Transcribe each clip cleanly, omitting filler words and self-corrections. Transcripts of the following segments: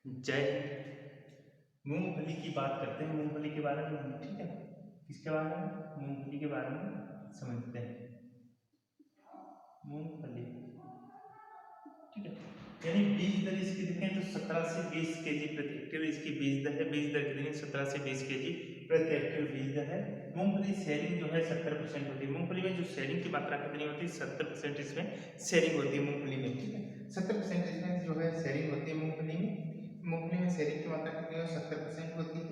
जय हिंद। मूंगफली की बात करते हैं, मूंगफली के बारे में। ठीक है, किसके बारे में? मूंगफली के बारे में समझते हैं। मूंगफली, ठीक है, यानी बीज दर इसकी देखें तो 17 से 20 केजी प्रति हेक्टेयर इसकी बीज दर है। बीज दर कितनी? 17 से 20 केजी प्रति हेक्टेयर बीज दर है। मूंगफली शेयरिंग जो है 70% होती है। मूंगफली में जो शेयरिंग की मात्रा कितनी होती है? 70% इसमें शेयरिंग होती है मूंगफली में। ठीक है, 70% इसमें जो है शेयरिंग होती है मूंगफली में। मूंगफली में शेयरिंग की मात्रा कितनी है? 70% होती है।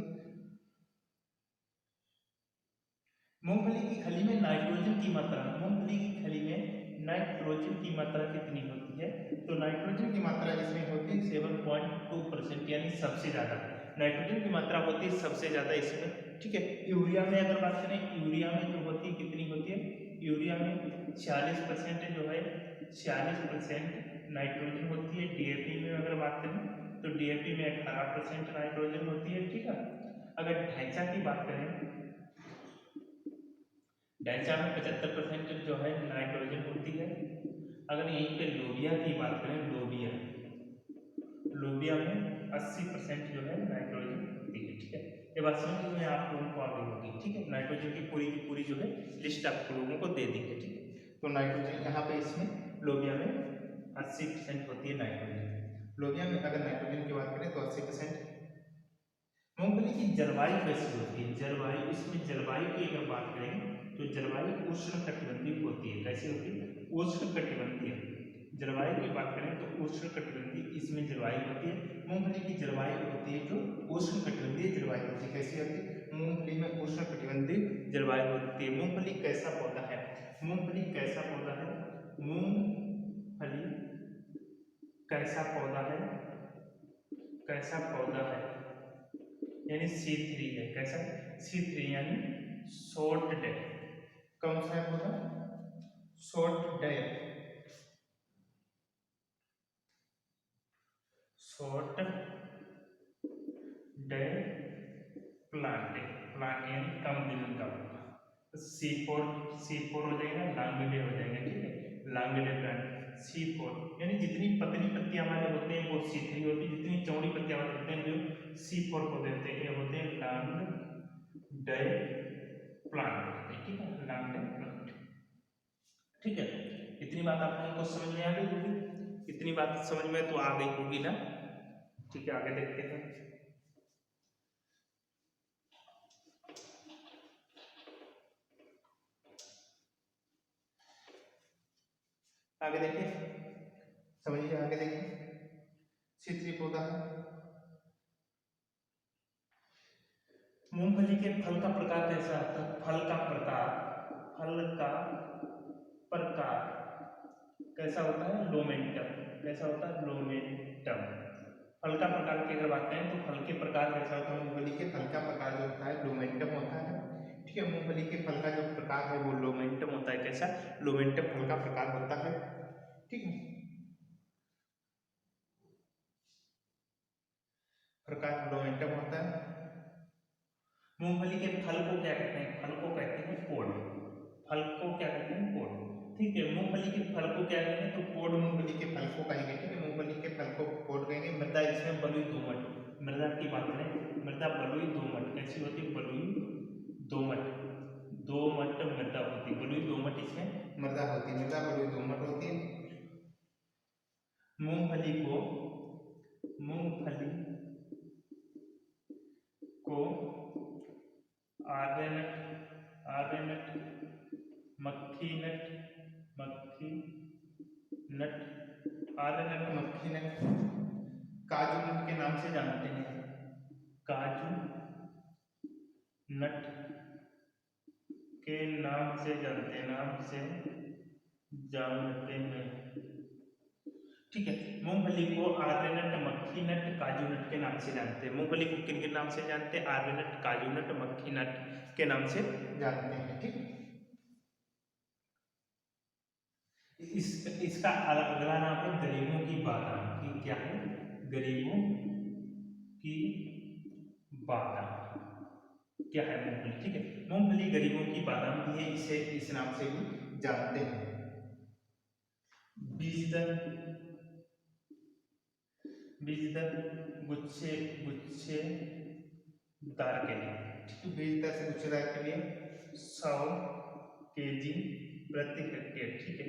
मूंगफली की खली में नाइट्रोजन की मात्रा, मूंगफली की खली में नाइट्रोजन की मात्रा कितनी होती है? तो नाइट्रोजन की मात्रा इसमें होती है 7.2%, यानी सबसे ज्यादा नाइट्रोजन की मात्रा होती है सबसे ज्यादा इसमें। ठीक है, यूरिया में अगर बात करें, यूरिया में जो होती है कितनी होती है? यूरिया में 46% जो है, 46% नाइट्रोजन होती है। डीएपी में अगर बात करें तो डीएपी में 18% नाइट्रोजन होती है। ठीक है, अगर ढैंचा की बात करें, ढैंचा में 75% जो है नाइट्रोजन होती है। अगर यहीं पे लोबिया की बात करें, लोबिया, लोबिया में 80% जो है नाइट्रोजन होती है। ठीक है, ये बात समझ में आप लोगों को आ गई होगी। ठीक है, नाइट्रोजन की पूरी जो है लिस्ट आपको लोगों को दे दी है। ठीक है, तो नाइट्रोजन यहाँ पे इसमें लोबिया में 80% होती है नाइट्रोजन। लोबिया में अगर नाइट्रोजन की बात करें तो 80%। मूंगफली की जलवायु कैसी होती है? जलवायु, इसमें जलवायु की अगर बात करें तो जलवायु उष्णकटिबंधीय होती है। कैसी होती है? उष्णकटिबंधीय। जलवायु की बात करें तो उष्णकटिबंधीय इसमें जलवायु होती है। मूंगफली की जलवायु होती है जो उष्णकटिबंधीय जलवायु होती है। कैसी होती है? मूंगफली में उष्णकटिबंधीय जलवायु होती है। मूंगफली कैसा पौधा है? मूंगफली कैसा पौधा है? मूंगफली कैसा पौधा है? कैसा पौधा है यानी C3 है। कैसा? C3 यानी शॉर्ट डे। कौन सा है पौधा? Short day, short day plant, plant यानी कम दिन का पौधा। C4 हो जाएगा, लॉन्ग डे हो जाएगा। ठीक है, लॉन्ग डे प्लांट C4, यानी जितनी पतली पत्तियां वाले होते हैं वो C3 होती है, जितनी चौड़ी पत्तियां वाले होते हैं जो C4 पौधे होते हैं, ये होते हैं लॉन्ग डे प्लांट होते हैं। ठीक है, लॉन्ग डे प्लांट। ठीक है, इतनी बात आप लोगों को समझ में आ गई होगी। इतनी बात समझ में तो आ गई होगी ना। ठीक है, आगे देखते हैं। आगे देखिए, समझिए, आगे देखिए। C3 पौधा है। मूंगफली के फल का प्रकार कैसा होता है? फल का प्रकार, फल का प्रकार कैसा होता है? लोमेंटम। कैसा होता है? लोमेंटम। फल का प्रकार की अगर बात करें तो फल के प्रकार कैसा होता है? मूंगफली के फल का प्रकार जो होता है लोमेंटम होता है। ठीक है, मूंगफली के फल का जो प्रकार है वो लोमेंटम होता है। कैसा? लोमेंटम फल का प्रकार होता है। ठीक है, प्रकार लोमेंटम होता है। मूंगफली के फल को क्या कहते हैं? फल को कहते हैं पोड। फल को क्या कहते हैं? पोड। ठीक है, मूंगफली के फल को क्या कहेंगे? तो पोड मूंगफली के फल को कहेंगे। ठीक है, मूंगफली के फल को पोड कहेंगे। मृदा इसमें बलुई दोमट, मृदा की बात करें, मृदा बलुई दोमट कैसी होती है? बलुई दोमट, दोमट मृदा होती है। बलुई दोमट इसमें मृदा होती है, मृदा बलुई दोमट होती है। मूंगफली को, मूंगफली को आर्यनट, आर्यनट, मक्खी नट, मक्खी नट, आर्यनट, मक्खी नट, काजू नट के नाम से जानते हैं। काजू नट के नाम से जानते हैं, नाम से जानते हैं। ठीक है, मूंगफली को आर्यनट, मक्खी नट, काजू नट के नाम से जानते हैं। मूंगफली को किन किन नाम से जानते हैं? आर्यनट, काजू नट, मक्खी नट के नाम से जानते हैं। ठीक है, इसका अगला नाम है गरीबों की बादाम की। क्या है? गरीबों की बादाम क्या है? मूंगफली। ठीक है, मूंगफली गरीबों की बादाम भी है, इसे इस नाम से भी जानते हैं। बीज दर, बीज दर गुच्छे गुच्छेदार के लिए, ठीक है, बीज दर से गुच्छेदार के लिए 100 kg प्रति हेक्टेयर, ठीक है,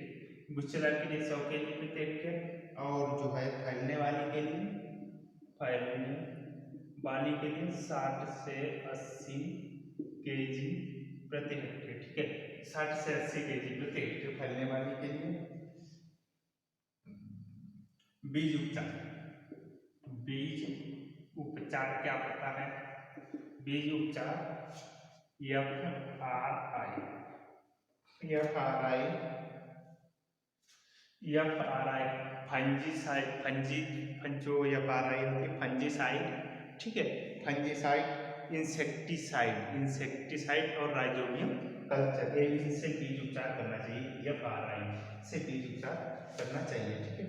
गुच्छेदार के लिए 100 kg प्रति हेक्टेयर, और जो है फैलने वाली के लिए 60 से 80 kg प्रति हेक्टेयर, ठीक है, 60 से 80 kg प्रति हेक्टेयर फैलने वाली के लिए। बीज उपचार क्या होता है? बीज उपचार FRI फंजीसाइड, ठीक है, फंजीसाइड, इंसेक्टिसाइड और राइजोबियम कल्चर, इनसे बीज उपचार करना चाहिए, FRI से बीज उपचार करना चाहिए, ठीक है।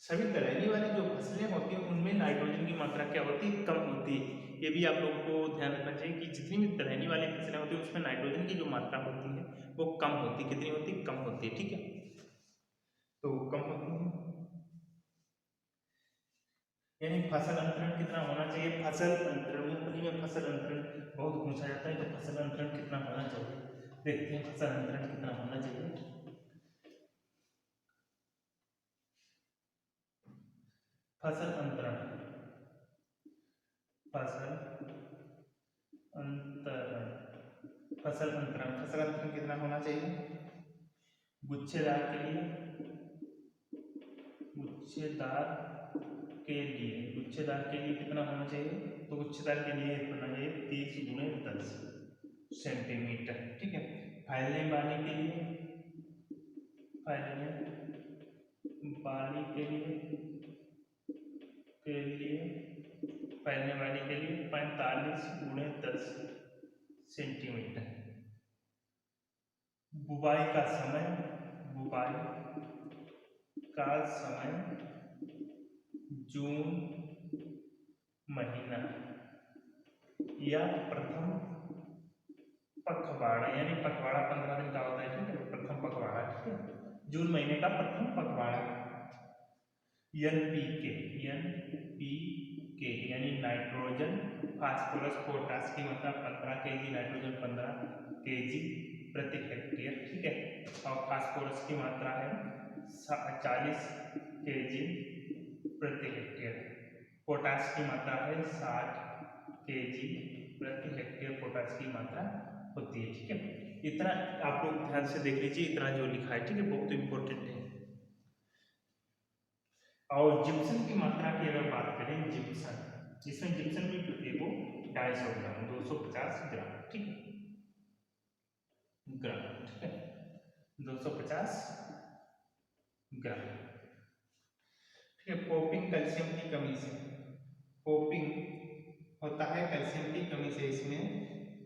सभी तरहनी वाली जो फसलें होती हैं उनमें नाइट्रोजन की मात्रा क्या होती है? कम होती है। ये भी आप लोगों को ध्यान रखना चाहिए कि जितनी भी तरहनी वाली फसलें होती है उसमें नाइट्रोजन की जो मात्रा होती है वो कम होती है। कितनी होती है? कम होती है, ठीक है, तो कम होती है। यानी फसल अंतरण कितना होना चाहिए? फसल अंतरण, मूंगफली में फसल अंतरण बहुत पूछा जाता है, तो फसल अंतरण कितना होना चाहिए? देखते हैं फसल अंतरण कितना होना चाहिए। फसल अंतरण कितना होना चाहिए? गुच्छेदार के लिए कितना होना चाहिए? तो गुच्छेदार के लिए होना चाहिए 30 × 10 सेंटीमीटर, ठीक है। फैलने वाले के लिए 45 × 10 सेंटीमीटर। बुवाई का समय जून महीना या प्रथम पखवाड़ा, यानी पखवाड़ा 15 दिन का होता है, ठीक है, प्रथम पखवाड़ा, ठीक है, जून महीने का प्रथम पखवाड़ा। NPK यानी नाइट्रोजन, फास्फोरस, पोटास की मात्रा 15 kg, नाइट्रोजन 15 kg प्रति हेक्टेयर, ठीक है, और फास्फोरस की मात्रा है 40 kg प्रति हेक्टेयर, पोटास की मात्रा है 60 kg प्रति हेक्टेयर पोटास की मात्रा होती है, ठीक है। इतना आप लोग ध्यान से देख लीजिए, इतना जो लिखा है, ठीक है, बहुत इंपॉर्टेंट है। और जिप्सम की मात्रा की अगर बात करें, जिसमें जिप्सम भी प्रति को 250 ग्राम, 250 ग्राम, ठीक है, ग्राम, ठीक है, 250 ग्राम, ठीक है। पोपिंग कैल्शियम की कमी से, पोपिंग होता है कैल्शियम की कमी से, इसमें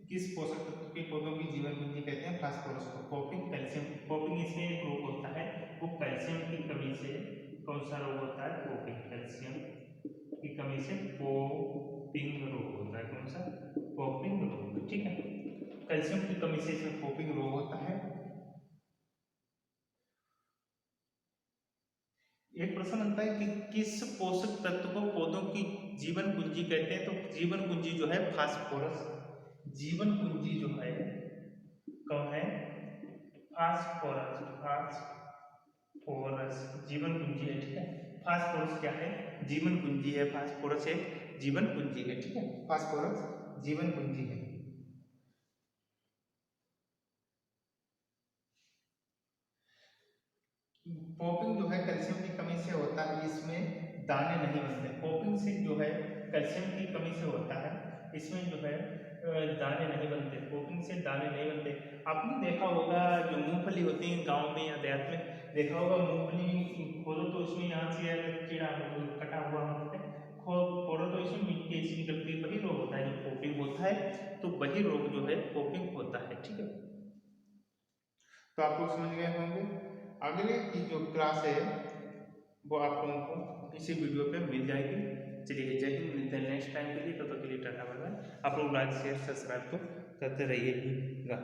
किस पोषक तत्व के पौधों की जीवन कुंजी कहते हैं? फास्फोरस को। पोपिंग इसमें एक रोग होता है, वो कैल्शियम की कमी से, कौन सा रोग होता है? पोपिंग, कैल्शियम की कमी से पोपिंग रोग होता है। कौन सा? पोपिंग रोग, ठीक है, कैल्शियम की कमी से इसमें पोपिंग रोग होता है। एक प्रश्न बनता है कि किस पोषक तत्व को पौधों की जीवन कुंजी कहते हैं? तो जीवन कुंजी जो है फास्फोरस, जीवन कुंजी जो है कौन है? फास्फोरस जीवन कुंजी है, ठीक है। फास्फोरस क्या है? जीवन कुंजी है। फास्फोरस एक जीवन कुंजी है, ठीक है, फास्फोरस जीवन कुंजी है। पोपिंग जो है कैल्शियम की कमी से होता है, इसमें दाने नहीं बनते। पोपिंग से जो है कैल्शियम की कमी से होता है, इसमें जो है दाने नहीं बनते, पोपिंग से दाने नहीं बनते। आपने देखा होगा जो मूंगफली होती है गांव में या देहात में, देखा होगा मूंगफली खोदो तो इसमें यहाँ से कीड़ा कटा हुआ होता है, खोदो तो इसमें मिट्टी ऐसी निकलती है, वही रोग होता है जो पोपिंग होता है, तो वही रोग जो है पोपिंग होता है, ठीक है। तो आप लोग समझ गए होंगे। अगले की जो क्लास है वो आप लोगों को इसी वीडियो पे मिल जाएगी। चलिए, जय हिंद, मिलते हैं नेक्स्ट टाइम के लिए, तब तक के लिए टाटा बाय बाय। आप लोग लाइक शेयर सब्सक्राइब तो करते रहिएगा।